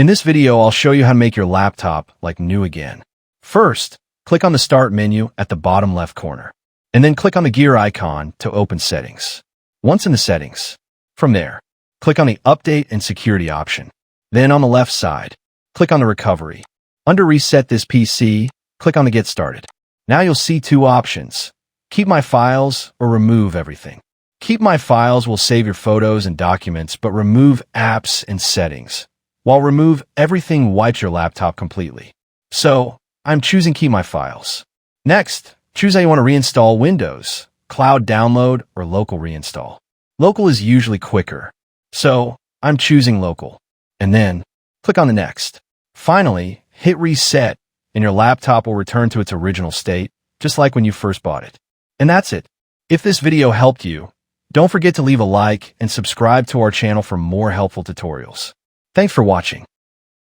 In this video, I'll show you how to make your laptop like new again. First, click on the Start menu at the bottom left corner, and then click on the gear icon to open Settings. Once in the Settings, from there, click on the Update and Security option. Then on the left side, click on the Recovery. Under Reset this PC, click on the Get Started. Now you'll see two options: Keep My Files or Remove Everything. Keep My Files will save your photos and documents, but remove apps and settings, while Remove Everything wipes your laptop completely. So, I'm choosing Keep My Files. Next, choose how you want to reinstall Windows, cloud download, or local reinstall. Local is usually quicker, so I'm choosing local. And then, click on the Next. Finally, hit Reset, and your laptop will return to its original state, just like when you first bought it. And that's it. If this video helped you, don't forget to leave a like and subscribe to our channel for more helpful tutorials. Thanks for watching.